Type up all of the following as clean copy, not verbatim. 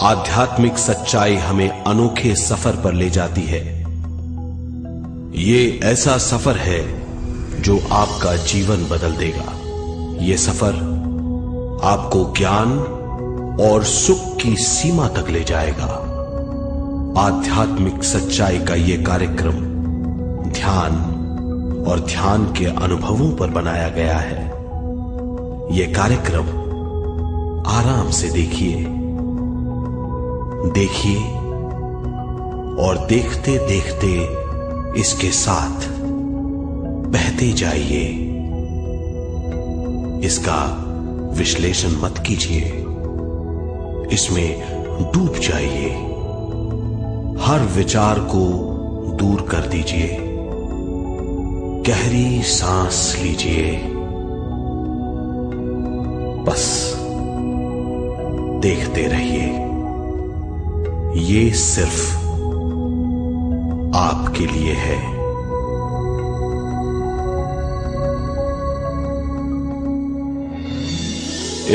आध्यात्मिक सच्चाई हमें अनोखे सफर पर ले जाती है। ये ऐसा सफर है जो आपका जीवन बदल देगा। ये सफर आपको ज्ञान और सुख की सीमा तक ले जाएगा। आध्यात्मिक सच्चाई का यह कार्यक्रम ध्यान और ध्यान के अनुभवों पर बनाया गया है। यह कार्यक्रम आराम से देखिए और देखते देखते इसके साथ बहते जाइए। इसका विश्लेषण मत कीजिए, इसमें डूब जाइए। हर विचार को दूर कर दीजिए। गहरी सांस लीजिए। बस देखते रहिए। ये सिर्फ आपके लिए है।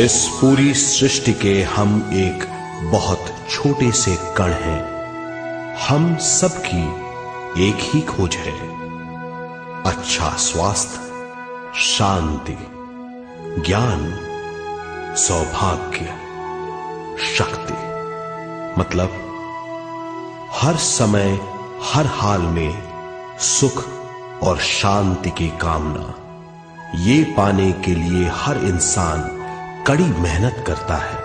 इस पूरी सृष्टि के हम एक बहुत छोटे से कण हैं। हम सबकी एक ही खोज है, अच्छा स्वास्थ्य, शांति, ज्ञान, सौभाग्य, शक्ति। मतलब हर समय हर हाल में सुख और शांति की कामना। ये पाने के लिए हर इंसान कड़ी मेहनत करता है,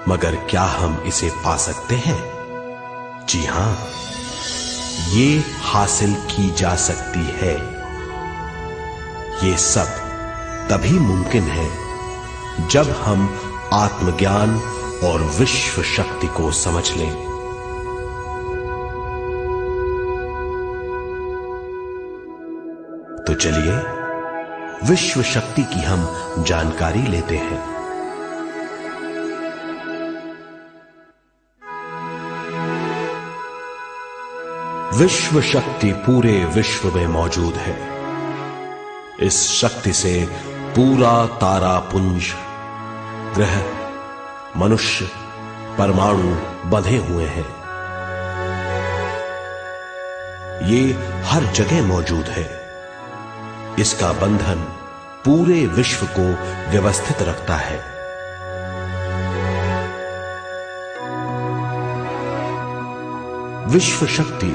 मगर क्या हम इसे पा सकते हैं? जी हां, ये हासिल की जा सकती है। ये सब तभी मुमकिन है जब हम आत्मज्ञान और विश्व शक्ति को समझ लें। तो चलिए विश्व शक्ति की हम जानकारी लेते हैं। विश्व शक्ति पूरे विश्व में मौजूद है। इस शक्ति से पूरा तारापुंज, ग्रह, मनुष्य, परमाणु बंधे हुए हैं। ये हर जगह मौजूद है। इसका बंधन पूरे विश्व को व्यवस्थित रखता है। विश्व शक्ति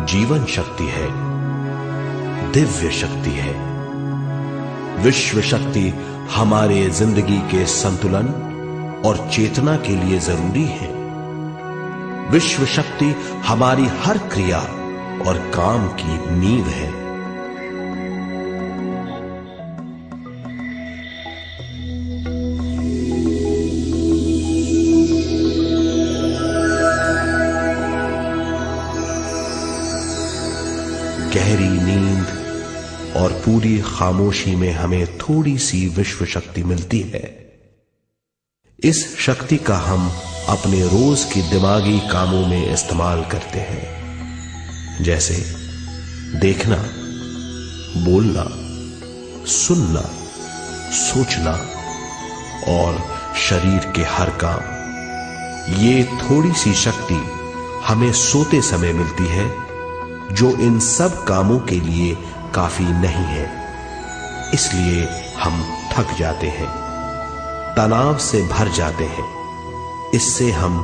जीवन शक्ति है, दिव्य शक्ति है। विश्व शक्ति हमारे जिंदगी के संतुलन और चेतना के लिए जरूरी है। विश्व शक्ति हमारी हर क्रिया और काम की नींव है। गहरी नींद और पूरी खामोशी में हमें थोड़ी सी विश्व शक्ति मिलती है। इस शक्ति का हम अपने रोज की दिमागी कामों में इस्तेमाल करते हैं, जैसे देखना, बोलना, सुनना, सोचना और शरीर के हर काम। ये थोड़ी सी शक्ति हमें सोते समय मिलती है, जो इन सब कामों के लिए काफी नहीं है। इसलिए हम थक जाते हैं, तनाव से भर जाते हैं। इससे हम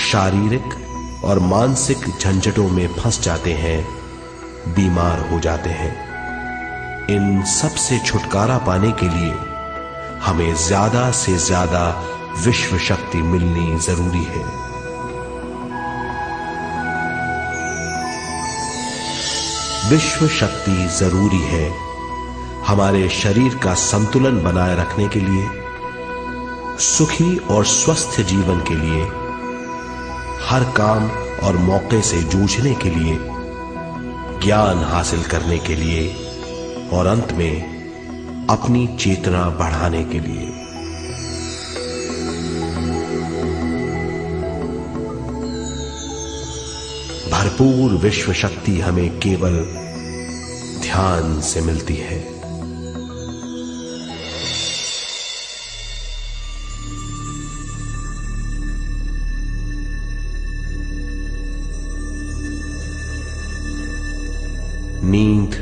शारीरिक और मानसिक झंझटों में फंस जाते हैं, बीमार हो जाते हैं। इन सब से छुटकारा पाने के लिए हमें ज्यादा से ज्यादा विश्व शक्ति मिलनी जरूरी है। विश्व शक्ति जरूरी है हमारे शरीर का संतुलन बनाए रखने के लिए, सुखी और स्वस्थ जीवन के लिए, हर काम और मौके से जूझने के लिए, ज्ञान हासिल करने के लिए और अंत में अपनी चेतना बढ़ाने के लिए। भरपूर विश्व शक्ति हमें केवल ध्यान से मिलती है। नींद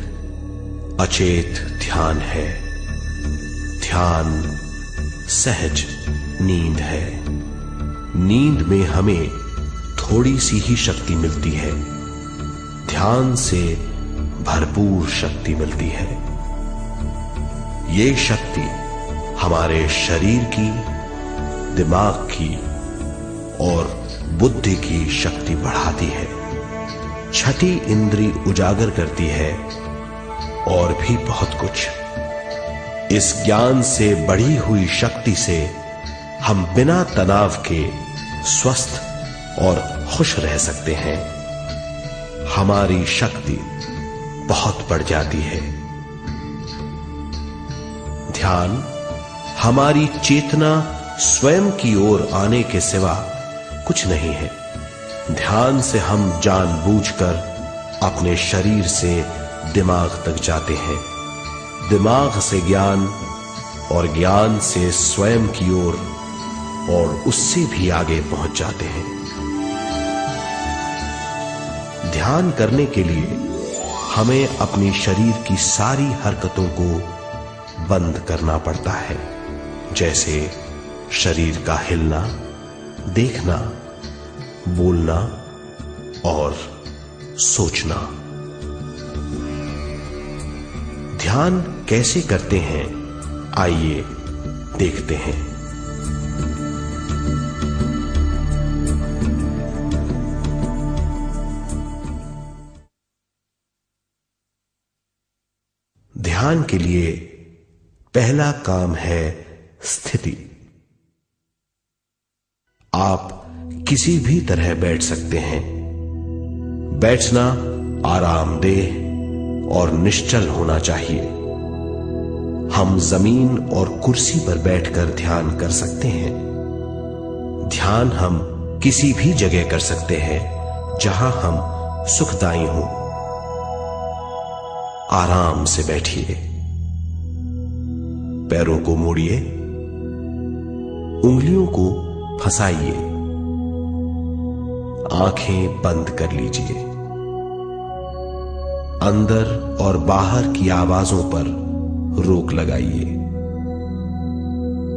अचेत ध्यान है, ध्यान सहज नींद है। नींद में हमें थोड़ी सी ही शक्ति मिलती है, ध्यान से भरपूर शक्ति मिलती है। ये शक्ति हमारे शरीर की, दिमाग की और बुद्धि की शक्ति बढ़ाती है। छठी इंद्री उजागर करती है और भी बहुत कुछ। इस ज्ञान से बढ़ी हुई शक्ति से हम बिना तनाव के स्वस्थ और खुश रह सकते हैं। हमारी शक्ति बहुत बढ़ जाती है। ध्यान हमारी चेतना स्वयं की ओर आने के सिवा कुछ नहीं है। ध्यान से हम जानबूझकर अपने शरीर से दिमाग तक जाते हैं, दिमाग से ज्ञान और ज्ञान से स्वयं की ओर और उससे भी आगे पहुंच जाते हैं। ध्यान करने के लिए हमें अपने शरीर की सारी हरकतों को बंद करना पड़ता है, जैसे शरीर का हिलना, देखना, बोलना और सोचना। ध्यान कैसे करते हैं, आइए देखते हैं। ध्यान के लिए पहला काम है स्थिति। आप किसी भी तरह बैठ सकते हैं। बैठना आरामदेह और निश्चल होना चाहिए। हम जमीन और कुर्सी पर बैठकर ध्यान कर सकते हैं। ध्यान हम किसी भी जगह कर सकते हैं जहां हम सुखदायी हों। आराम से बैठिए, पैरों को मोड़िए, उंगलियों को फंसाइए, आंखें बंद कर लीजिए। अंदर और बाहर की आवाजों पर रोक लगाइए।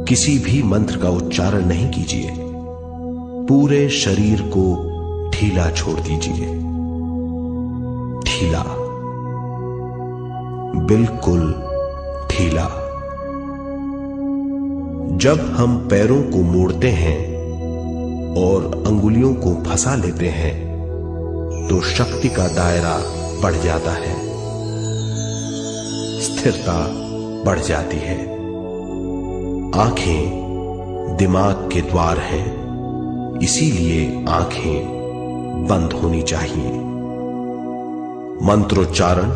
किसी भी मंत्र का उच्चारण नहीं कीजिए। पूरे शरीर को ढीला छोड़ दीजिए। ढीला, बिल्कुल ढीला। जब हम पैरों को मोड़ते हैं और अंगुलियों को फंसा लेते हैं तो शक्ति का दायरा बढ़ जाता है, स्थिरता बढ़ जाती है। आंखें दिमाग के द्वार हैं, इसीलिए आंखें बंद होनी चाहिए। मंत्रोच्चारण,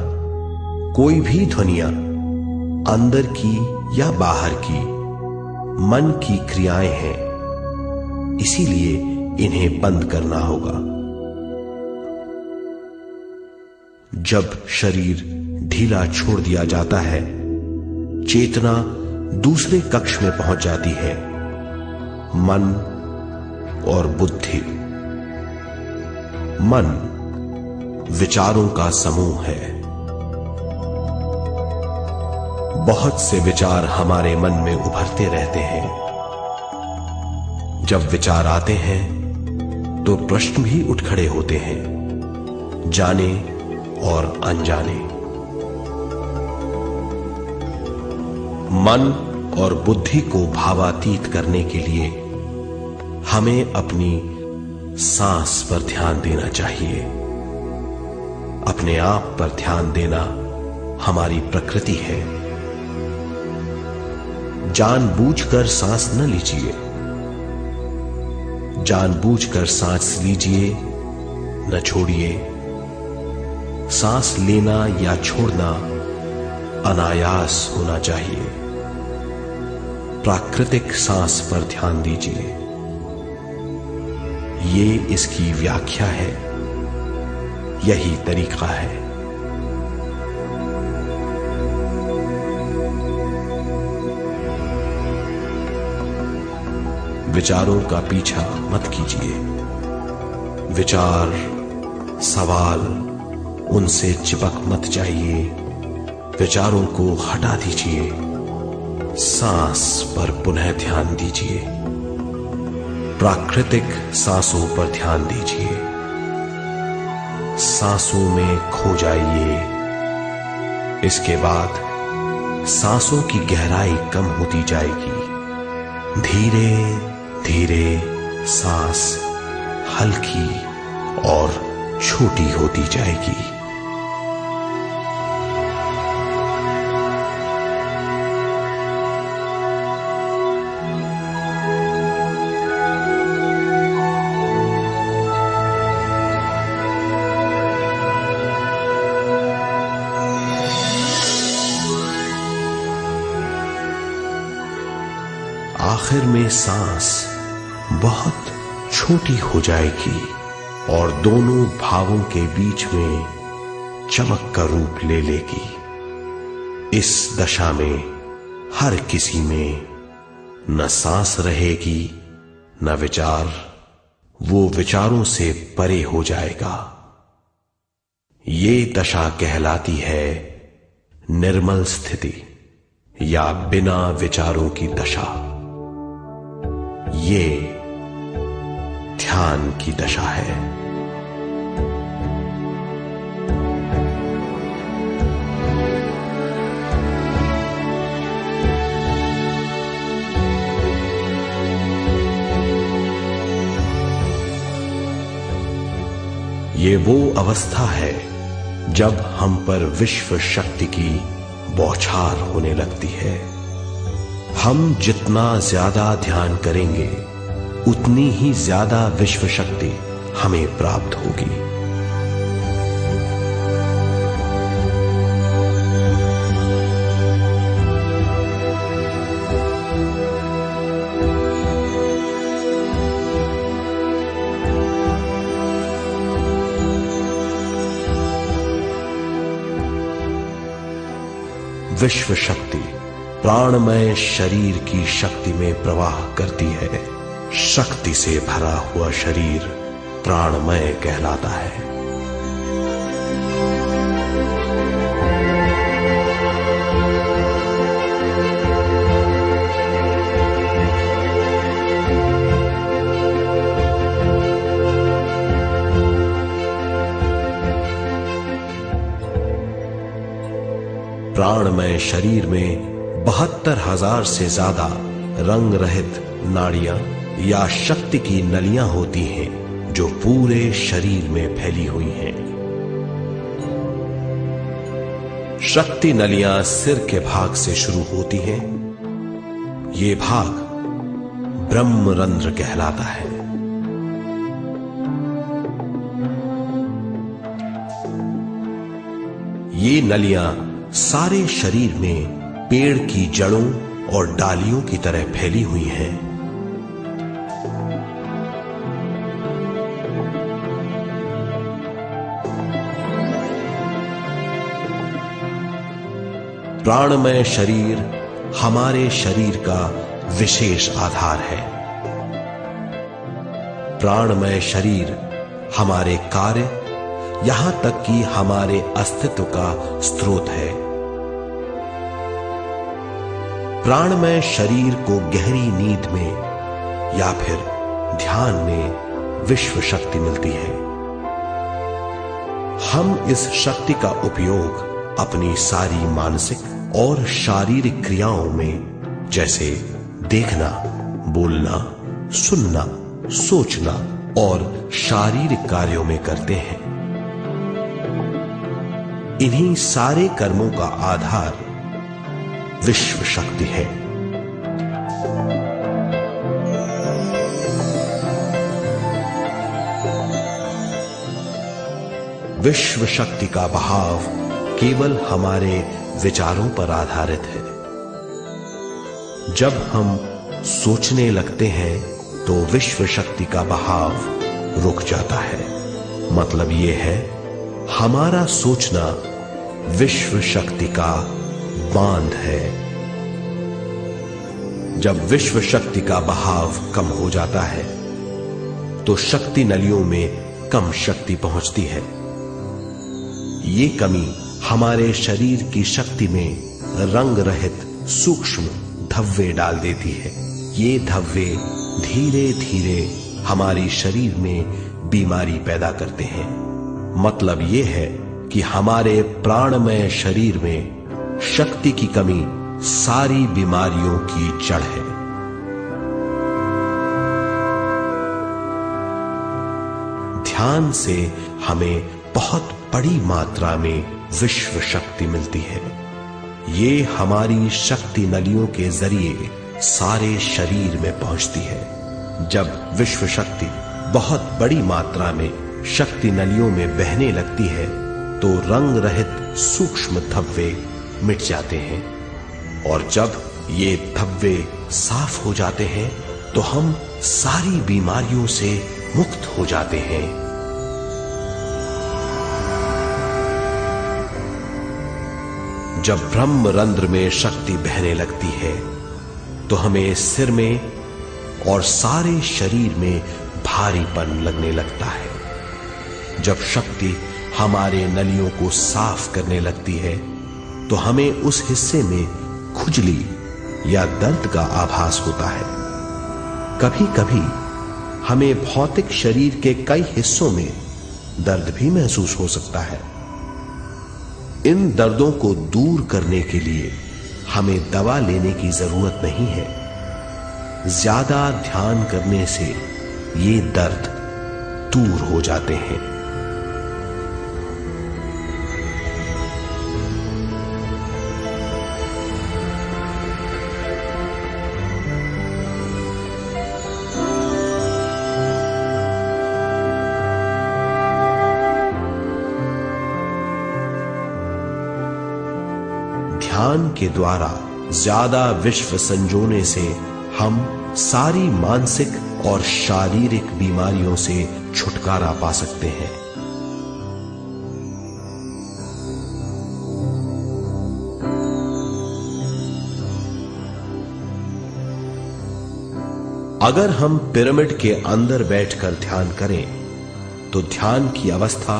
कोई भी ध्वनियां अंदर की या बाहर की मन की क्रियाएं हैं, इसीलिए इन्हें बंद करना होगा। जब शरीर ढीला छोड़ दिया जाता है, चेतना दूसरे कक्ष में पहुंच जाती है। मन और बुद्धि। मन विचारों का समूह है। बहुत से विचार हमारे मन में उभरते रहते हैं। जब विचार आते हैं तो प्रश्न भी उठ खड़े होते हैं, जाने और अनजाने। मन और बुद्धि को भावातीत करने के लिए हमें अपनी सांस पर ध्यान देना चाहिए। अपने आप पर ध्यान देना हमारी प्रकृति है। जानबूझकर सांस न लीजिए। जानबूझकर सांस लीजिए, न छोड़िए। सांस लेना या छोड़ना अनायास होना चाहिए। प्राकृतिक सांस पर ध्यान दीजिए। ये इसकी व्याख्या है, यही तरीका है। विचारों का पीछा मत कीजिए। विचार, सवाल उनसे चिपक मत जाइए, विचारों को हटा दीजिए, सांस पर पुनः ध्यान दीजिए, प्राकृतिक सांसों पर ध्यान दीजिए, सांसों में खो जाइए। इसके बाद सांसों की गहराई कम होती जाएगी, धीरे धीरे सांस हल्की और छोटी होती जाएगी। आखिर में सांस बहुत छोटी हो जाएगी और दोनों भावों के बीच में चमक का रूप ले लेगी। इस दशा में हर किसी में न सांस रहेगी न विचार, वो विचारों से परे हो जाएगा। ये दशा कहलाती है निर्मल स्थिति या बिना विचारों की दशा। ये ध्यान की दशा है। ये वो अवस्था है जब हम पर विश्व शक्ति की बौछार होने लगती है। हम जितना ज्यादा ध्यान करेंगे उतनी ही ज्यादा विश्व शक्ति हमें प्राप्त होगी। विश्व शक्ति प्राणमय शरीर की शक्ति में प्रवाह करती है। शक्ति से भरा हुआ शरीर प्राणमय कहलाता है। प्राणमय शरीर में 72,000 से ज्यादा रंग रहित नाड़ियां या शक्ति की नलियां होती हैं जो पूरे शरीर में फैली हुई हैं। शक्ति नलियां सिर के भाग से शुरू होती हैं। ये भाग ब्रह्मरंध्र कहलाता है। ये नलियां सारे शरीर में पेड़ की जड़ों और डालियों की तरह फैली हुई हैं। प्राणमय शरीर हमारे शरीर का विशेष आधार है। प्राणमय शरीर हमारे कार्य यहां तक कि हमारे अस्तित्व का स्रोत है। प्राणमय शरीर को गहरी नींद में या फिर ध्यान में विश्व शक्ति मिलती है। हम इस शक्ति का उपयोग अपनी सारी मानसिक और शारीरिक क्रियाओं में, जैसे देखना, बोलना, सुनना, सोचना और शारीरिक कार्यों में करते हैं। इन्हीं सारे कर्मों का आधार विश्व शक्ति है। विश्व शक्ति का बहाव केवल हमारे विचारों पर आधारित है। जब हम सोचने लगते हैं तो विश्व शक्ति का बहाव रुक जाता है। मतलब यह है, हमारा सोचना विश्व शक्ति का बांध है। जब विश्व शक्ति का बहाव कम हो जाता है तो शक्ति नलियों में कम शक्ति पहुंचती है। ये कमी हमारे शरीर की शक्ति में रंग रहित सूक्ष्म धब्बे डाल देती है। ये धब्बे धीरे धीरे हमारे शरीर में बीमारी पैदा करते हैं। मतलब ये है कि हमारे प्राणमय शरीर में शक्ति की कमी सारी बीमारियों की जड़ है। ध्यान से हमें बहुत बड़ी मात्रा में विश्व शक्ति मिलती है। ये हमारी शक्ति नलियों के जरिए सारे शरीर में पहुंचती है। जब विश्व शक्ति बहुत बड़ी मात्रा में शक्ति नलियों में बहने लगती है तो रंग रहित सूक्ष्म धब्बे मिट जाते हैं, और जब ये धब्बे साफ हो जाते हैं तो हम सारी बीमारियों से मुक्त हो जाते हैं। जब ब्रह्म रंध्र में शक्ति बहने लगती है तो हमें सिर में और सारे शरीर में भारीपन लगने लगता है। जब शक्ति हमारे नलियों को साफ करने लगती है तो हमें उस हिस्से में खुजली या दर्द का आभास होता है। कभी कभी हमें भौतिक शरीर के कई हिस्सों में दर्द भी महसूस हो सकता है। इन दर्दों को दूर करने के लिए हमें दवा लेने की जरूरत नहीं है। ज्यादा ध्यान करने से ये दर्द दूर हो जाते हैं। ध्यान के द्वारा ज्यादा विश्व संजोने से हम सारी मानसिक और शारीरिक बीमारियों से छुटकारा पा सकते हैं। अगर हम पिरामिड के अंदर बैठकर ध्यान करें तो ध्यान की अवस्था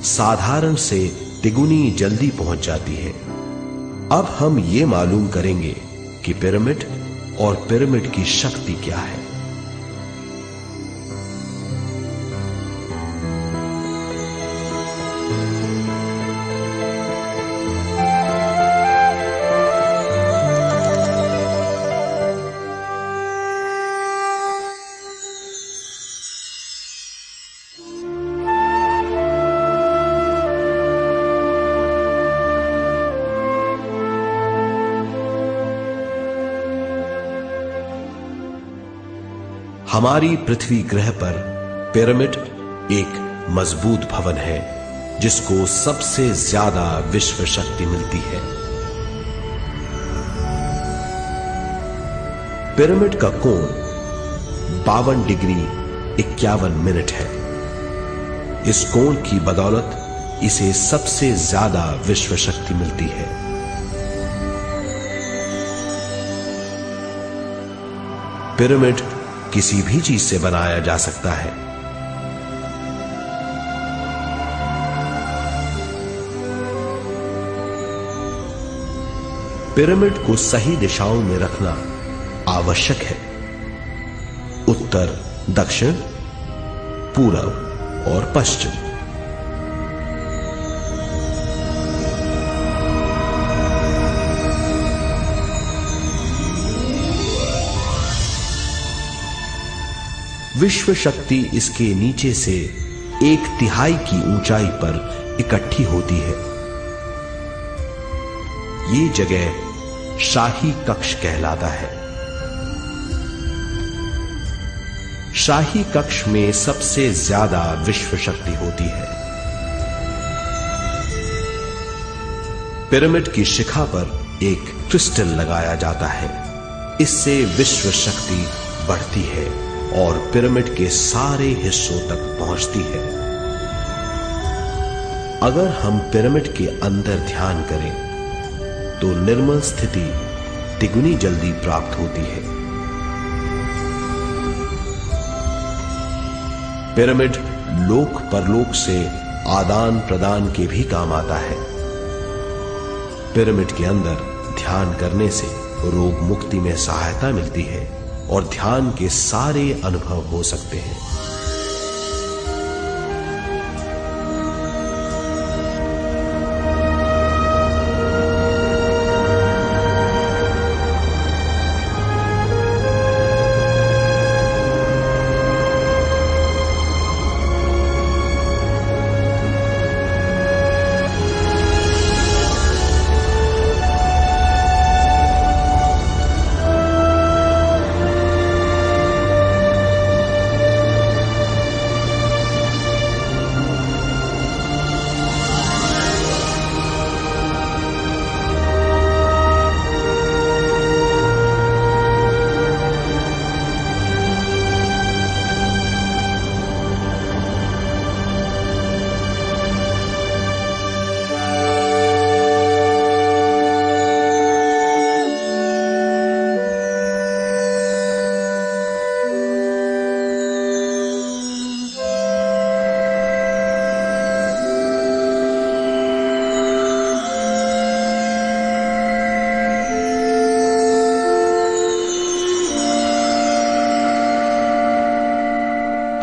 साधारण से तिगुनी जल्दी पहुंच जाती है। अब हम ये मालूम करेंगे कि पिरामिड और पिरामिड की शक्ति क्या है। हमारी पृथ्वी ग्रह पर पिरामिड एक मजबूत भवन है जिसको सबसे ज्यादा विश्व शक्ति मिलती है। पिरामिड का कोण 52 डिग्री 51 मिनट है। इस कोण की बदौलत इसे सबसे ज्यादा विश्व शक्ति मिलती है। पिरामिड किसी भी चीज से बनाया जा सकता है। पिरामिड को सही दिशाओं में रखना आवश्यक है। उत्तर, दक्षिण, पूरब और पश्चिम। विश्व शक्ति इसके नीचे से 1/3 की ऊंचाई पर इकट्ठी होती है। ये जगह शाही कक्ष कहलाता है। शाही कक्ष में सबसे ज्यादा विश्व शक्ति होती है। पिरामिड की शिखा पर एक क्रिस्टल लगाया जाता है। इससे विश्व शक्ति बढ़ती है और पिरामिड के सारे हिस्सों तक पहुंचती है। अगर हम पिरामिड के अंदर ध्यान करें तो निर्मल स्थिति तिगुनी जल्दी प्राप्त होती है। पिरामिड लोक परलोक से आदान प्रदान के भी काम आता है। पिरामिड के अंदर ध्यान करने से रोग मुक्ति में सहायता मिलती है और ध्यान के सारे अनुभव हो सकते हैं।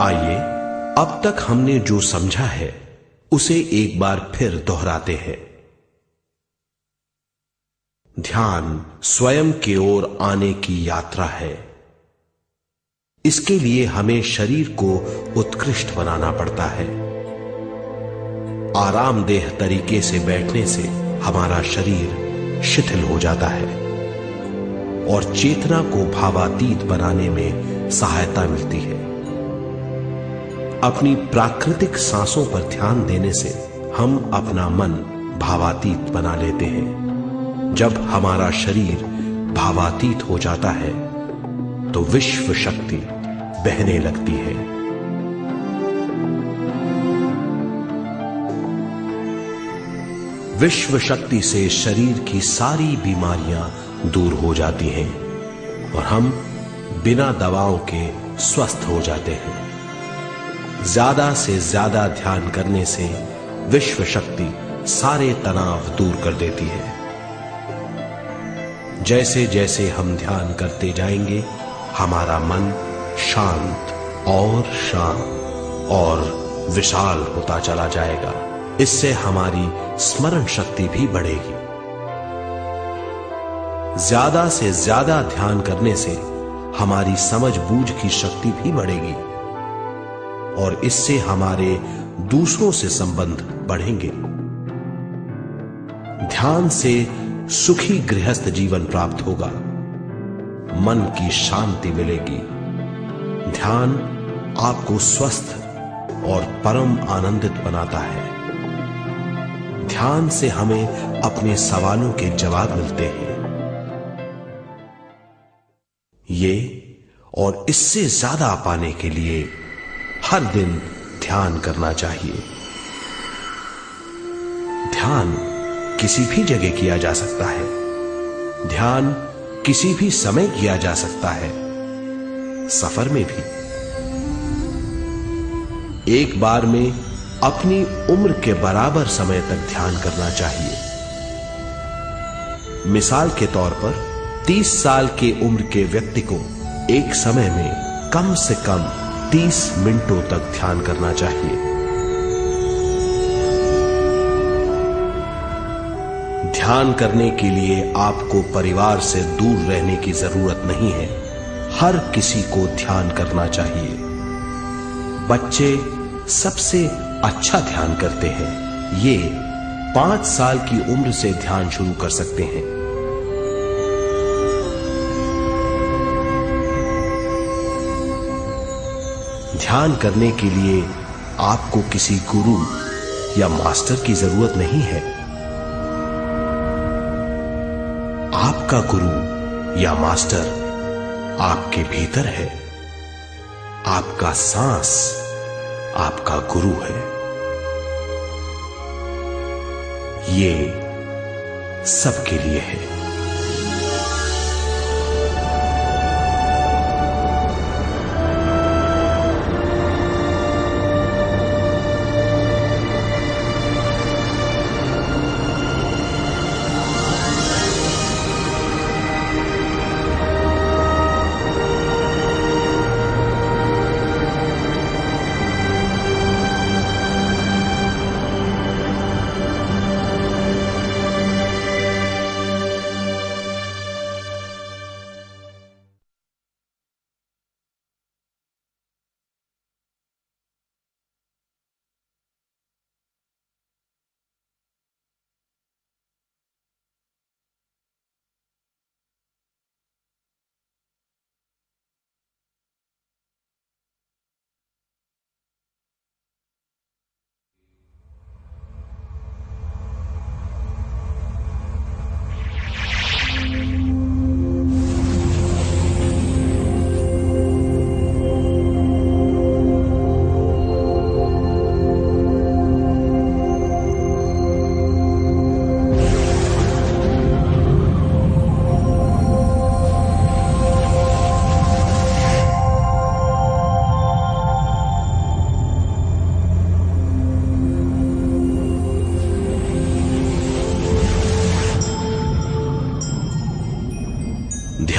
आइए अब तक हमने जो समझा है उसे एक बार फिर दोहराते हैं। ध्यान स्वयं की ओर आने की यात्रा है। इसके लिए हमें शरीर को उत्कृष्ट बनाना पड़ता है। आरामदेह तरीके से बैठने से हमारा शरीर शिथिल हो जाता है और चेतना को भावातीत बनाने में सहायता मिलती है। अपनी प्राकृतिक सांसों पर ध्यान देने से हम अपना मन भावातीत बना लेते हैं। जब हमारा शरीर भावातीत हो जाता है तो विश्व शक्ति बहने लगती है। विश्व शक्ति से शरीर की सारी बीमारियां दूर हो जाती हैं और हम बिना दवाओं के स्वस्थ हो जाते हैं। ज्यादा से ज्यादा ध्यान करने से विश्व शक्ति सारे तनाव दूर कर देती है। जैसे जैसे हम ध्यान करते जाएंगे हमारा मन शांत और विशाल होता चला जाएगा। इससे हमारी स्मरण शक्ति भी बढ़ेगी। ज्यादा से ज्यादा ध्यान करने से हमारी समझ बूझ की शक्ति भी बढ़ेगी और इससे हमारे दूसरों से संबंध बढ़ेंगे। ध्यान से सुखी गृहस्थ जीवन प्राप्त होगा, मन की शांति मिलेगी। ध्यान आपको स्वस्थ और परम आनंदित बनाता है। ध्यान से हमें अपने सवालों के जवाब मिलते हैं। ये और इससे ज्यादा पाने के लिए हर दिन ध्यान करना चाहिए। ध्यान किसी भी जगह किया जा सकता है। ध्यान किसी भी समय किया जा सकता है, सफर में भी। एक बार में अपनी उम्र के बराबर समय तक ध्यान करना चाहिए। मिसाल के तौर पर 30 साल के उम्र के व्यक्ति को एक समय में कम से कम 30 मिनटों तक ध्यान करना चाहिए। ध्यान करने के लिए आपको परिवार से दूर रहने की जरूरत नहीं है। हर किसी को ध्यान करना चाहिए। बच्चे सबसे अच्छा ध्यान करते हैं। ये 5 साल की उम्र से ध्यान शुरू कर सकते हैं। ध्यान करने के लिए आपको किसी गुरु या मास्टर की जरूरत नहीं है। आपका गुरु या मास्टर आपके भीतर है। आपका सांस आपका गुरु है। ये सबके लिए है।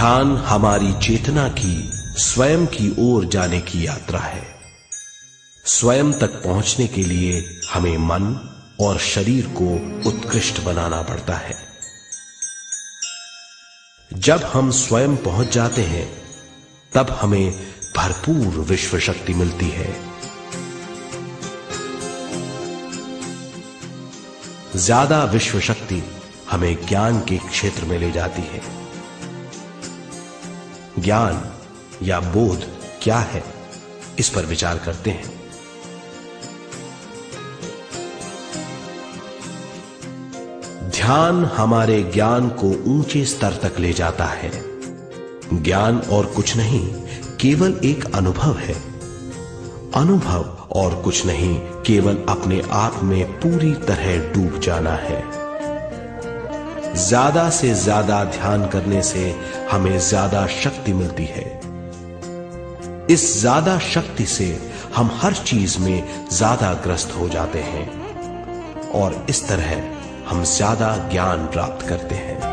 ध्यान हमारी चेतना की स्वयं की ओर जाने की यात्रा है। स्वयं तक पहुंचने के लिए हमें मन और शरीर को उत्कृष्ट बनाना पड़ता है। जब हम स्वयं पहुंच जाते हैं तब हमें भरपूर विश्व शक्ति मिलती है। ज्यादा विश्व शक्ति हमें ज्ञान के क्षेत्र में ले जाती है। ज्ञान या बोध क्या है, इस पर विचार करते हैं। ध्यान हमारे ज्ञान को ऊंचे स्तर तक ले जाता है। ज्ञान और कुछ नहीं, केवल एक अनुभव है। अनुभव और कुछ नहीं, केवल अपने आप में पूरी तरह डूब जाना है। ज्यादा से ज्यादा ध्यान करने से हमें ज्यादा शक्ति मिलती है। इस ज्यादा शक्ति से हम हर चीज में ज्यादा ग्रस्त हो जाते हैं और इस तरह हम ज्यादा ज्ञान प्राप्त करते हैं।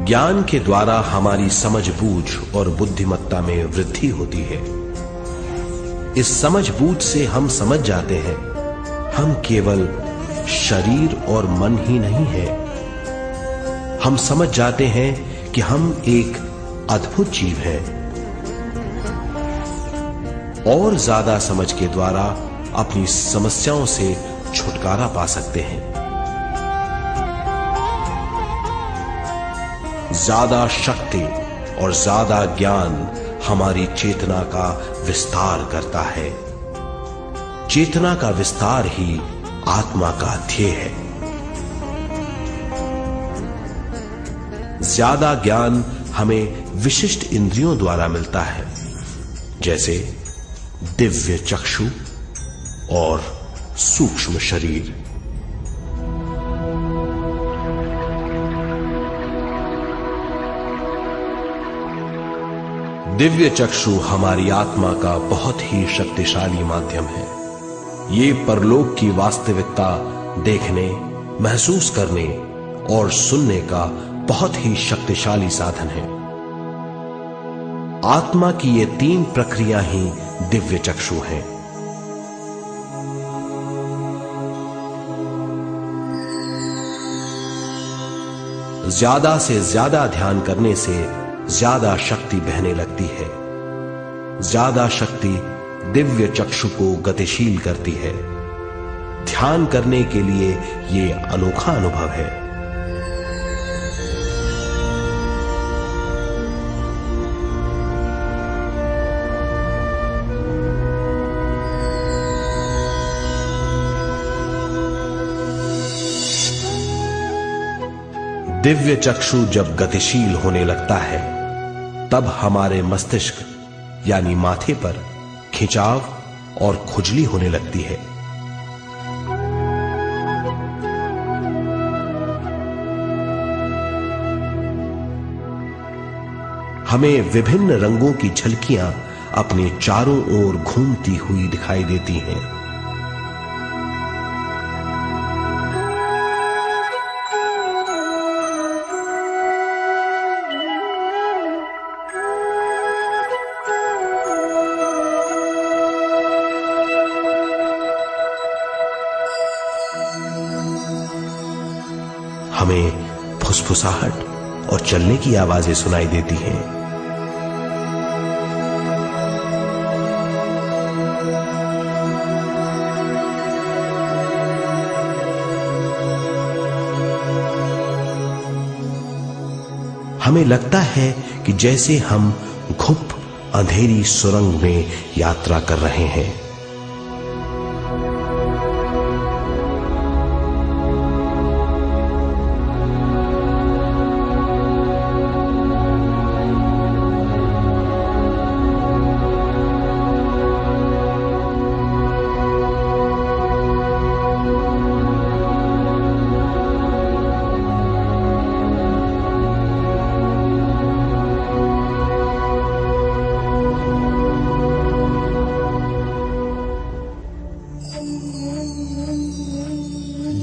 ज्ञान के द्वारा हमारी समझबूझ और बुद्धिमत्ता में वृद्धि होती है। इस समझबूझ से हम समझ जाते हैं हम केवल शरीर और मन ही नहीं है। हम समझ जाते हैं कि हम एक अद्भुत जीव हैं और ज्यादा समझ के द्वारा अपनी समस्याओं से छुटकारा पा सकते हैं। ज्यादा शक्ति और ज्यादा ज्ञान हमारी चेतना का विस्तार करता है। चेतना का विस्तार ही आत्मा का ध्येय है। ज्यादा ज्ञान हमें विशिष्ट इंद्रियों द्वारा मिलता है, जैसे दिव्य चक्षु और सूक्ष्म शरीर। दिव्य चक्षु हमारी आत्मा का बहुत ही शक्तिशाली माध्यम है। ये परलोक की वास्तविकता देखने, महसूस करने और सुनने का बहुत ही शक्तिशाली साधन है। आत्मा की ये तीन प्रक्रिया ही दिव्य चक्षु हैं। ज्यादा से ज्यादा ध्यान करने से ज्यादा शक्ति बहने लगती है। ज्यादा शक्ति दिव्य चक्षु को गतिशील करती है। ध्यान करने के लिए यह अनोखा अनुभव है। दिव्य चक्षु जब गतिशील होने लगता है तब हमारे मस्तिष्क यानी माथे पर खिंचाव और खुजली होने लगती है। हमें विभिन्न रंगों की झलकियां अपने चारों ओर घूमती हुई दिखाई देती हैं। हमें फुसफुसाहट और चलने की आवाजें सुनाई देती हैं। हमें लगता है कि जैसे हम घुप अंधेरी सुरंग में यात्रा कर रहे हैं।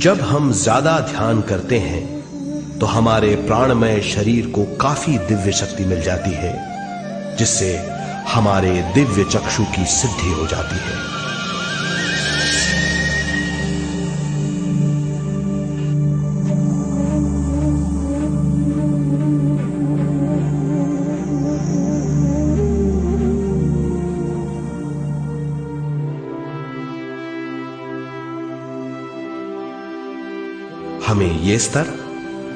जब हम ज्यादा ध्यान करते हैं तो हमारे प्राणमय शरीर को काफी दिव्य शक्ति मिल जाती है, जिससे हमारे दिव्य चक्षु की सिद्धि हो जाती है। हमें ये स्तर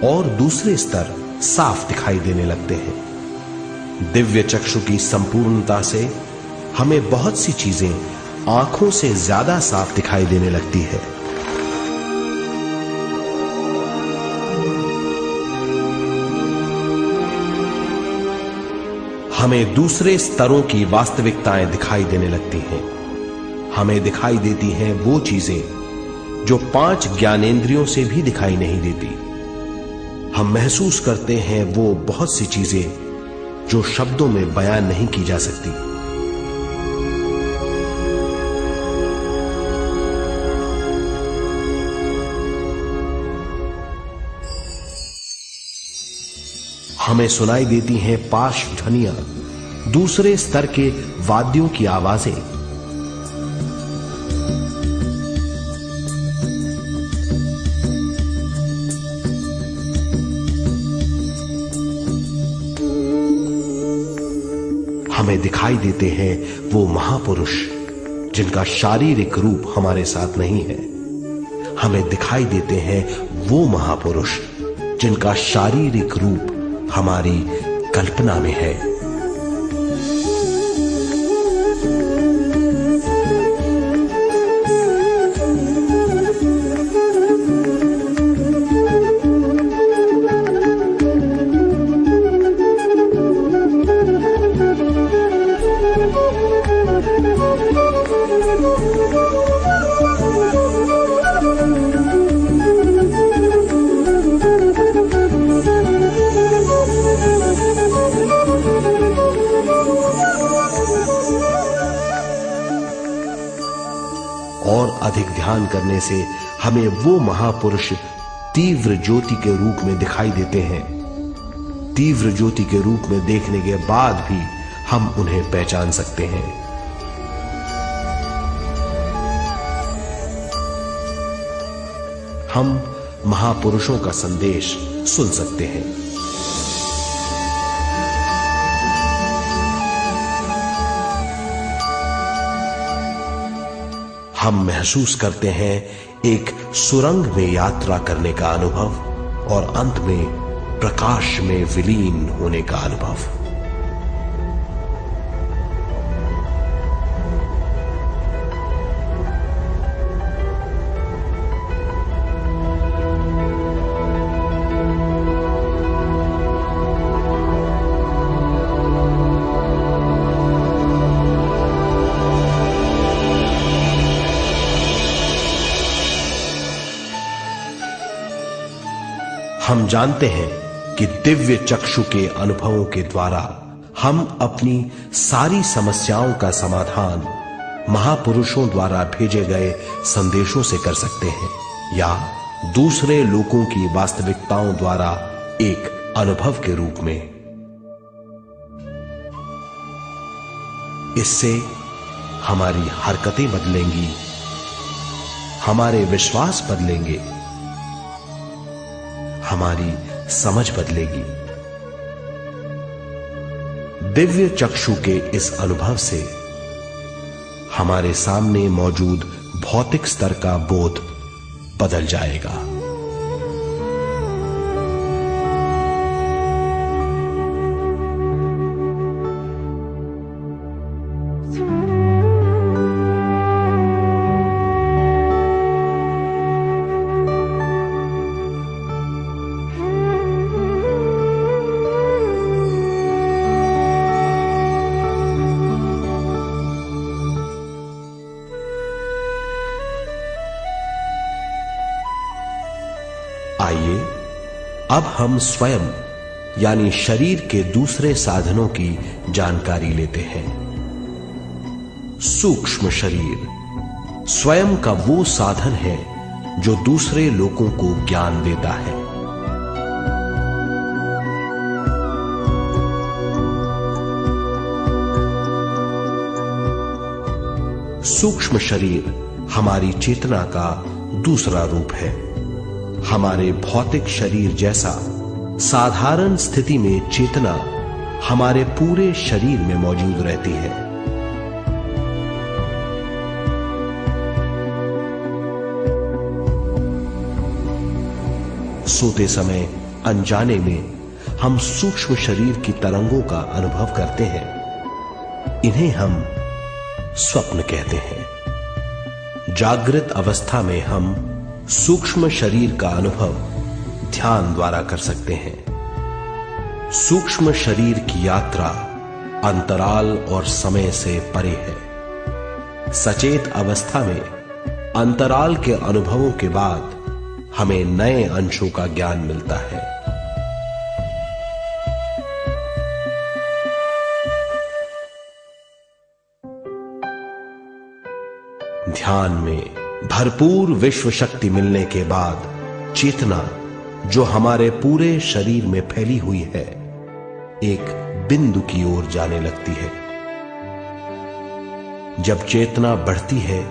और दूसरे स्तर साफ दिखाई देने लगते हैं। दिव्य चक्षु की संपूर्णता से हमें बहुत सी चीजें आंखों से ज्यादा साफ दिखाई देने लगती है। हमें दूसरे स्तरों की वास्तविकताएं दिखाई देने लगती हैं। हमें दिखाई देती हैं वो चीजें जो 5 ज्ञानेंद्रियों से भी दिखाई नहीं देती। हम महसूस करते हैं वो बहुत सी चीजें जो शब्दों में बयान नहीं की जा सकती। हमें सुनाई देती हैं पार्श्व ध्वनियां, दूसरे स्तर के वाद्यों की आवाजें। हमें दिखाई देते हैं वो महापुरुष जिनका शारीरिक रूप हमारे साथ नहीं है। हमें दिखाई देते हैं वो महापुरुष जिनका शारीरिक रूप हमारी कल्पना में है। और अधिक ध्यान करने से हमें वो महापुरुष तीव्र ज्योति के रूप में दिखाई देते हैं। तीव्र ज्योति के रूप में देखने के बाद भी हम उन्हें पहचान सकते हैं। हम महापुरुषों का संदेश सुन सकते हैं। हम महसूस करते हैं एक सुरंग में यात्रा करने का अनुभव और अंत में प्रकाश में विलीन होने का अनुभव। हम जानते हैं कि दिव्य चक्षु के अनुभवों के द्वारा हम अपनी सारी समस्याओं का समाधान महापुरुषों द्वारा भेजे गए संदेशों से कर सकते हैं, या दूसरे लोगों की वास्तविकताओं द्वारा एक अनुभव के रूप में। इससे हमारी हरकतें बदलेंगी, हमारे विश्वास बदलेंगे, हमारी समझ बदलेगी। दिव्य चक्षु के इस अनुभव से हमारे सामने मौजूद भौतिक स्तर का बोध बदल जाएगा। आइए अब हम स्वयं यानी शरीर के दूसरे साधनों की जानकारी लेते हैं। सूक्ष्म शरीर स्वयं का वो साधन है जो दूसरे लोगों को ज्ञान देता है। सूक्ष्म शरीर हमारी चेतना का दूसरा रूप है। हमारे भौतिक शरीर जैसा साधारण स्थिति में चेतना हमारे पूरे शरीर में मौजूद रहती है। सोते समय अनजाने में हम सूक्ष्म शरीर की तरंगों का अनुभव करते हैं। इन्हें हम स्वप्न कहते हैं। जागृत अवस्था में हम सूक्ष्म शरीर का अनुभव ध्यान द्वारा कर सकते हैं। सूक्ष्म शरीर की यात्रा अंतराल और समय से परे है। सचेत अवस्था में अंतराल के अनुभवों के बाद हमें नए अंशों का ज्ञान मिलता है। ध्यान में भरपूर विश्व शक्ति मिलने के बाद चेतना जो हमारे पूरे शरीर में फैली हुई है, एक बिंदु की ओर जाने लगती है। जब चेतना बढ़ती है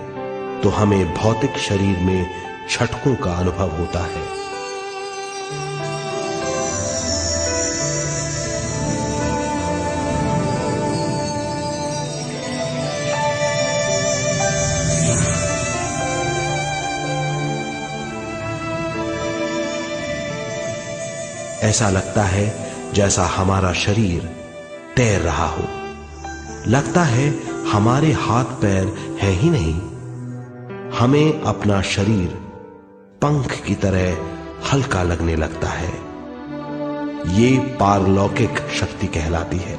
तो हमें भौतिक शरीर में झटकों का अनुभव होता है। ऐसा लगता है जैसा हमारा शरीर तैर रहा हो। लगता है हमारे हाथ पैर हैं ही नहीं। हमें अपना शरीर पंख की तरह हल्का लगने लगता है। ये पारलौकिक शक्ति कहलाती है।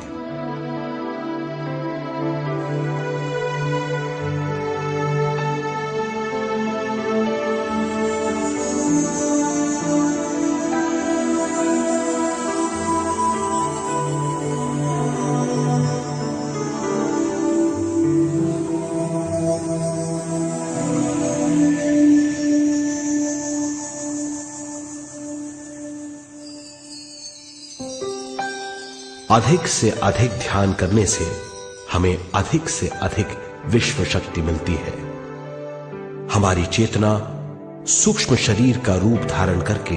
अधिक से अधिक ध्यान करने से हमें अधिक से अधिक विश्व शक्ति मिलती है। हमारी चेतना सूक्ष्म शरीर का रूप धारण करके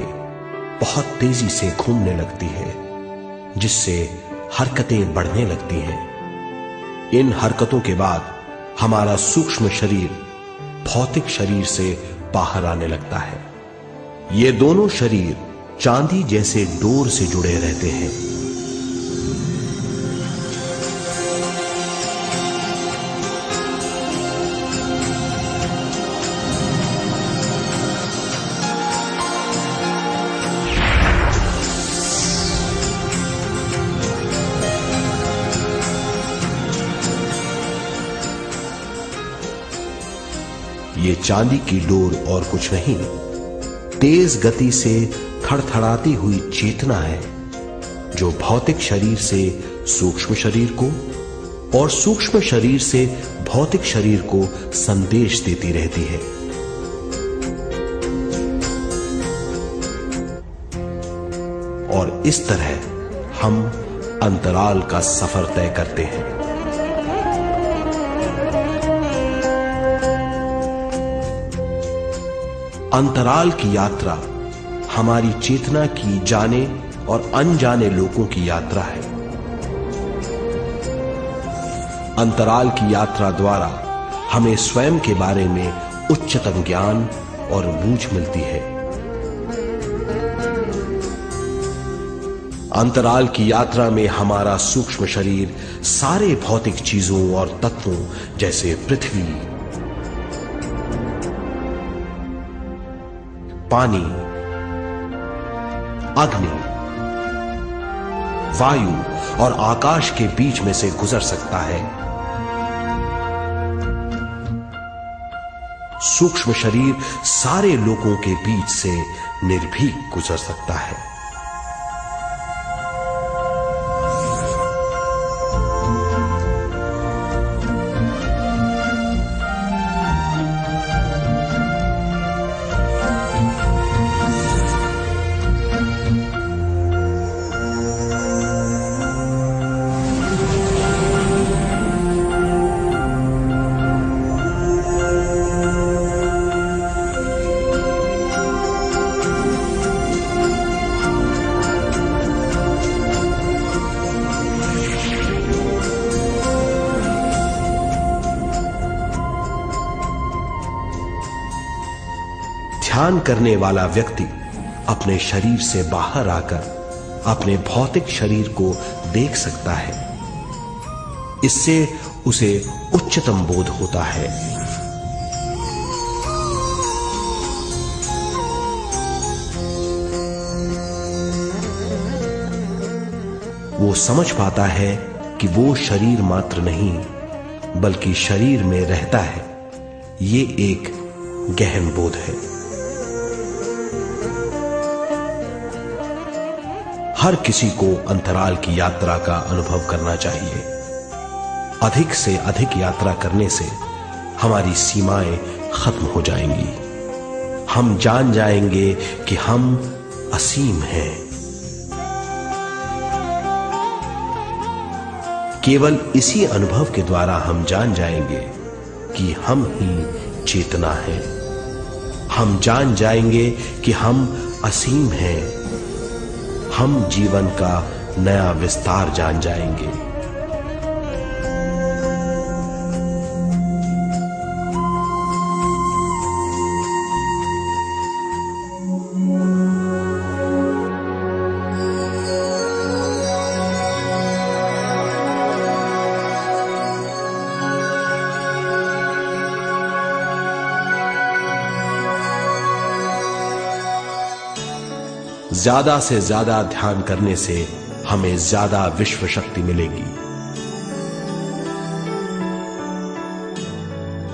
बहुत तेजी से घूमने लगती है, जिससे हरकतें बढ़ने लगती हैं। इन हरकतों के बाद हमारा सूक्ष्म शरीर भौतिक शरीर से बाहर आने लगता है। ये दोनों शरीर चांदी जैसे डोर से जुड़े रहते हैं। ये चांदी की डोर और कुछ नहीं, तेज गति से थड़थड़ाती हुई चेतना है, जो भौतिक शरीर से सूक्ष्म शरीर को और सूक्ष्म शरीर से भौतिक शरीर को संदेश देती रहती है। और इस तरह हम अंतराल का सफर तय करते हैं। अंतराल की यात्रा हमारी चेतना की जाने और अनजाने लोगों की यात्रा है। अंतराल की यात्रा द्वारा हमें स्वयं के बारे में उच्चतम ज्ञान और बूझ मिलती है। अंतराल की यात्रा में हमारा सूक्ष्म शरीर सारे भौतिक चीजों और तत्वों जैसे पृथ्वी, पानी, अग्नि, वायु और आकाश के बीच में से गुजर सकता है। सूक्ष्म शरीर सारे लोगों के बीच से निर्भीक गुजर सकता है। ध्यान करने वाला व्यक्ति अपने शरीर से बाहर आकर अपने भौतिक शरीर को देख सकता है। इससे उसे उच्चतम बोध होता है। वो समझ पाता है कि वो शरीर मात्र नहीं बल्कि शरीर में रहता है। ये एक गहन बोध है। हर किसी को अंतराल की यात्रा का अनुभव करना चाहिए। अधिक से अधिक यात्रा करने से हमारी सीमाएं खत्म हो जाएंगी। हम जान जाएंगे कि हम असीम हैं। केवल इसी अनुभव के द्वारा हम जान जाएंगे कि हम ही चेतना हैं। हम जान जाएंगे कि हम असीम हैं। हम जीवन का नया विस्तार जान जाएंगे। ज्यादा से ज्यादा ध्यान करने से हमें ज्यादा विश्व शक्ति मिलेगी।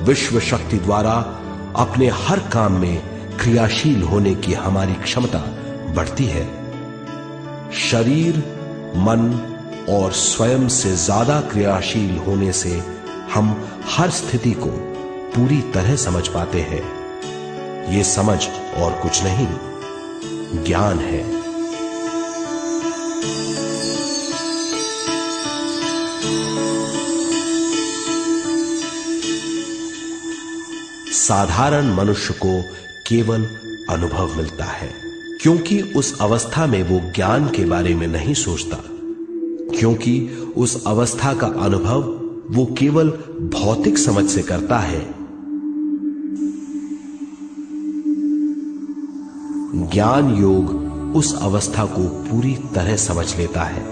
विश्व शक्ति द्वारा अपने हर काम में क्रियाशील होने की हमारी क्षमता बढ़ती है। शरीर, मन और स्वयं से ज्यादा क्रियाशील होने से हम हर स्थिति को पूरी तरह समझ पाते हैं। ये समझ और कुछ नहीं, ज्ञान है। साधारण मनुष्य को केवल अनुभव मिलता है, क्योंकि उस अवस्था में वो ज्ञान के बारे में नहीं सोचता, क्योंकि उस अवस्था का अनुभव वो केवल भौतिक समझ से करता है। ज्ञान योग उस अवस्था को पूरी तरह समझ लेता है,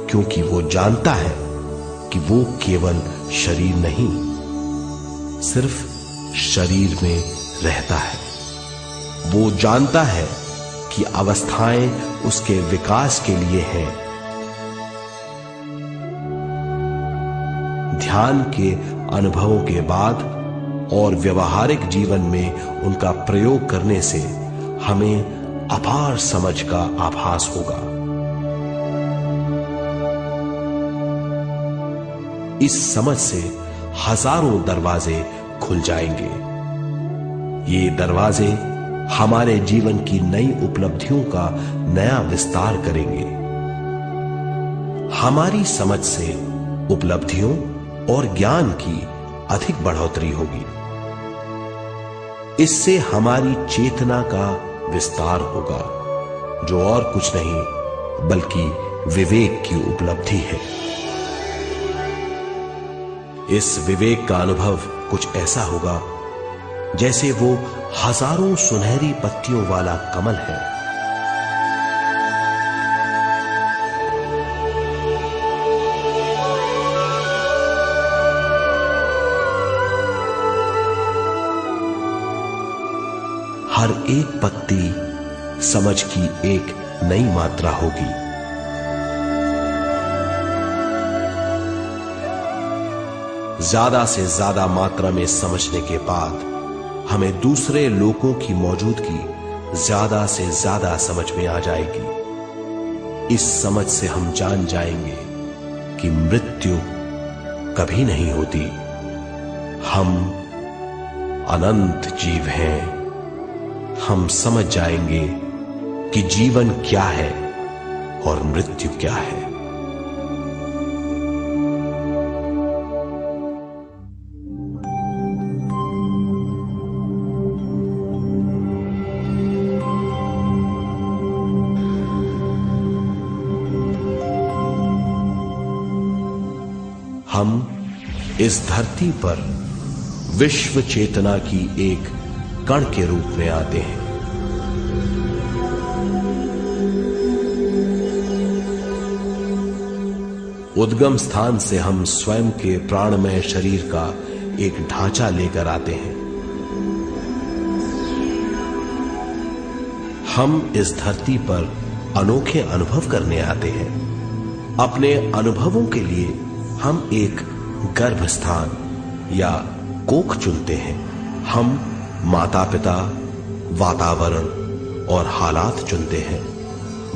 क्योंकि वो जानता है कि वो केवल शरीर नहीं, सिर्फ शरीर में रहता है। वो जानता है कि अवस्थाएं उसके विकास के लिए हैं। ध्यान के अनुभवों के बाद और व्यवहारिक जीवन में उनका प्रयोग करने से हमें अपार समझ का आभास होगा। इस समझ से हजारों दरवाजे खुल जाएंगे। ये दरवाजे हमारे जीवन की नई उपलब्धियों का नया विस्तार करेंगे। हमारी समझ से उपलब्धियों और ज्ञान की अधिक बढ़ोतरी होगी। इससे हमारी चेतना का विस्तार होगा, जो और कुछ नहीं बल्कि विवेक की उपलब्धि है। इस विवेक का अनुभव कुछ ऐसा होगा जैसे वो हजारों सुनहरी पत्तियों वाला कमल है। हर एक पत्ती समझ की एक नई मात्रा होगी। ज्यादा से ज्यादा मात्रा में समझने के बाद हमें दूसरे लोगों की मौजूदगी ज्यादा से ज्यादा समझ में आ जाएगी। इस समझ से हम जान जाएंगे कि मृत्यु कभी नहीं होती। हम अनंत जीव हैं। हम समझ जाएंगे कि जीवन क्या है और मृत्यु क्या है। हम इस धरती पर विश्व चेतना की एक कण के रूप में आते हैं। उद्गम स्थान से हम स्वयं के प्राणमय शरीर का एक ढांचा लेकर आते हैं। हम इस धरती पर अनोखे अनुभव करने आते हैं। अपने अनुभवों के लिए हम एक गर्भस्थान या कोख चुनते हैं। हम माता पिता, वातावरण और हालात चुनते हैं।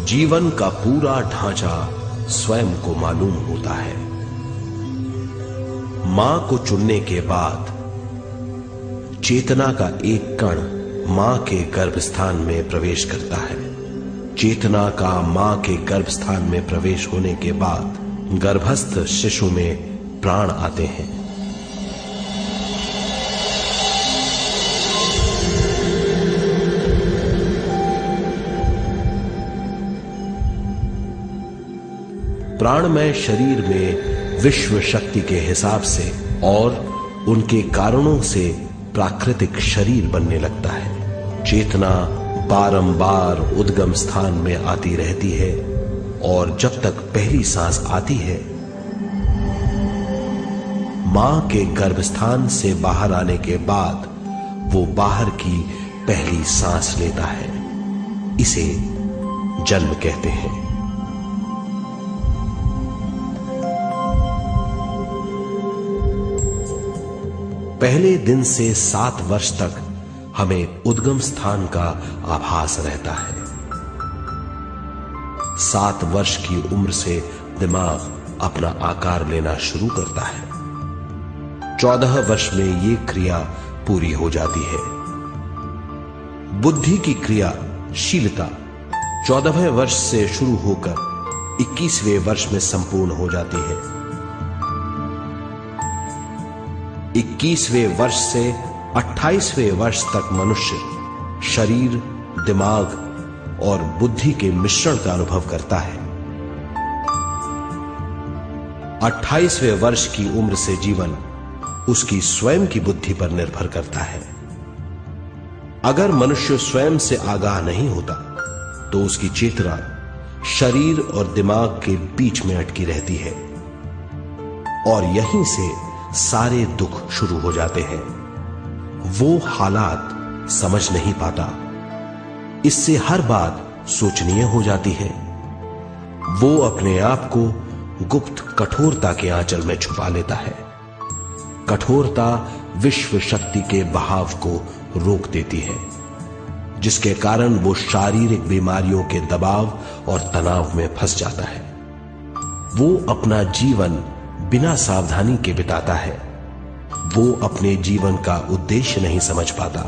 जीवन का पूरा ढांचा स्वयं को मालूम होता है। मां को चुनने के बाद चेतना का एक कण मां के गर्भस्थान में प्रवेश करता है। चेतना का मां के गर्भस्थान में प्रवेश होने के बाद गर्भस्थ शिशु में प्राण आते हैं। प्राणमय शरीर में विश्व शक्ति के हिसाब से और उनके कारणों से प्राकृतिक शरीर बनने लगता है। चेतना बारंबार उद्गम स्थान में आती रहती है और जब तक पहली सांस आती है, मां के गर्भस्थान से बाहर आने के बाद वो बाहर की पहली सांस लेता है। इसे जन्म कहते हैं। पहले दिन से 7 वर्ष तक हमें उद्गम स्थान का आभास रहता है। 7 वर्ष की उम्र से दिमाग अपना आकार लेना शुरू करता है। 14 वर्ष में ये क्रिया पूरी हो जाती है। बुद्धि की क्रियाशीलता 14वें वर्ष से शुरू होकर 21वें वर्ष में संपूर्ण हो जाती है। 21वें वर्ष से 28वें वर्ष तक मनुष्य शरीर, दिमाग और बुद्धि के मिश्रण का अनुभव करता है। 28वें वर्ष की उम्र से जीवन उसकी स्वयं की बुद्धि पर निर्भर करता है। अगर मनुष्य स्वयं से आगाह नहीं होता तो उसकी चेतना शरीर और दिमाग के बीच में अटकी रहती है और यहीं से सारे दुख शुरू हो जाते हैं। वो हालात समझ नहीं पाता, इससे हर बात सोचनीय हो जाती है। वो अपने आप को गुप्त कठोरता के आंचल में छुपा लेता है। कठोरता विश्व शक्ति के बहाव को रोक देती है, जिसके कारण वो शारीरिक बीमारियों के दबाव और तनाव में फंस जाता है। वो अपना जीवन बिना सावधानी के बिताता है। वो अपने जीवन का उद्देश्य नहीं समझ पाता।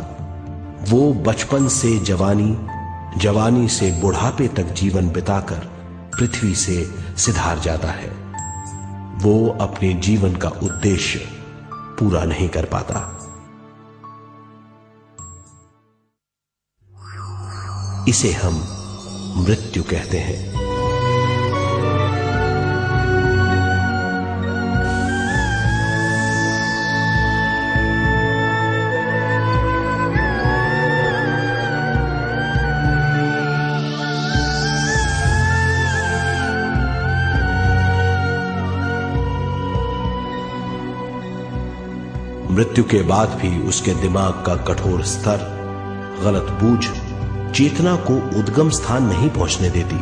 वो बचपन से जवानी, जवानी से बुढ़ापे तक जीवन बिताकर पृथ्वी से सिधार जाता है। वो अपने जीवन का उद्देश्य पूरा नहीं कर पाता। इसे हम मृत्यु कहते हैं। मृत्यु के बाद भी उसके दिमाग का कठोर स्तर, गलत बूझ चेतना को उद्गम स्थान नहीं पहुंचने देती।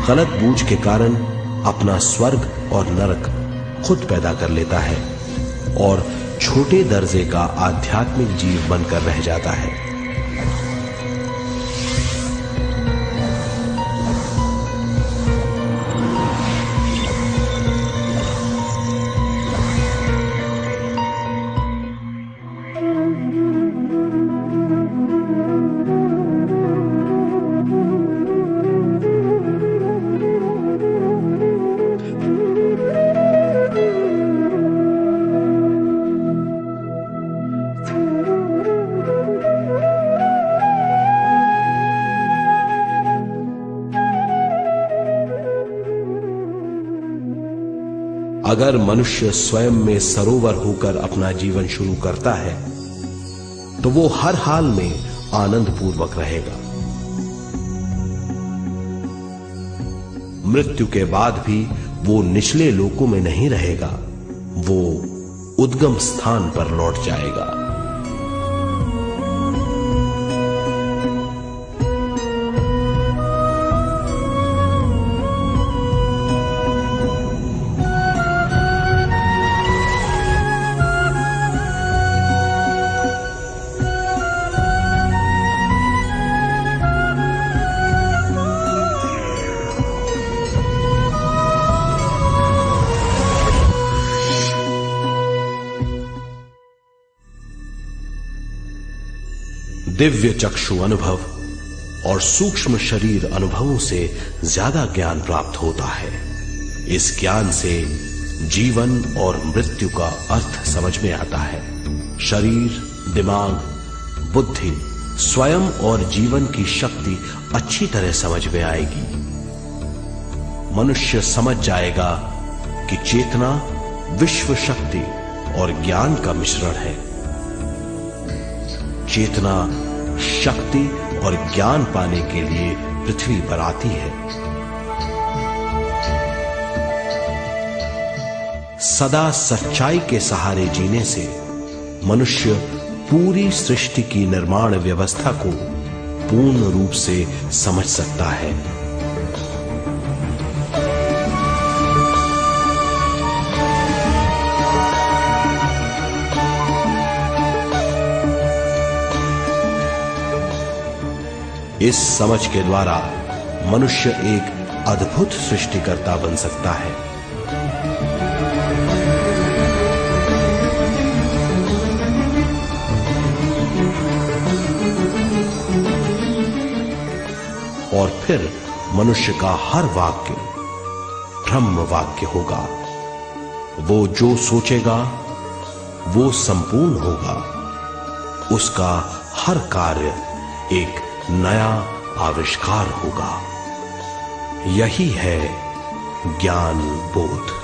गलत बूझ के कारण अपना स्वर्ग और नरक खुद पैदा कर लेता है और छोटे दर्जे का आध्यात्मिक जीव बनकर रह जाता है। अगर मनुष्य स्वयं में सरोवर होकर अपना जीवन शुरू करता है तो वो हर हाल में आनंद पूर्वक रहेगा। मृत्यु के बाद भी वो निचले लोकों में नहीं रहेगा, वो उद्गम स्थान पर लौट जाएगा। दिव्य चक्षु अनुभव और सूक्ष्म शरीर अनुभवों से ज्यादा ज्ञान प्राप्त होता है। इस ज्ञान से जीवन और मृत्यु का अर्थ समझ में आता है। शरीर, दिमाग, बुद्धि, स्वयं और जीवन की शक्ति अच्छी तरह समझ में आएगी। मनुष्य समझ जाएगा कि चेतना विश्व शक्ति और ज्ञान का मिश्रण है। चेतना शक्ति और ज्ञान पाने के लिए पृथ्वी पर आती है। सदा सच्चाई के सहारे जीने से मनुष्य पूरी सृष्टि की निर्माण व्यवस्था को पूर्ण रूप से समझ सकता है। इस समझ के द्वारा मनुष्य एक अद्भुत सृष्टिकर्ता बन सकता है। और फिर मनुष्य का हर वाक्य ब्रह्म वाक्य होगा। वो जो सोचेगा वो संपूर्ण होगा। उसका हर कार्य एक नया आविष्कार होगा। यही है ज्ञान बोध।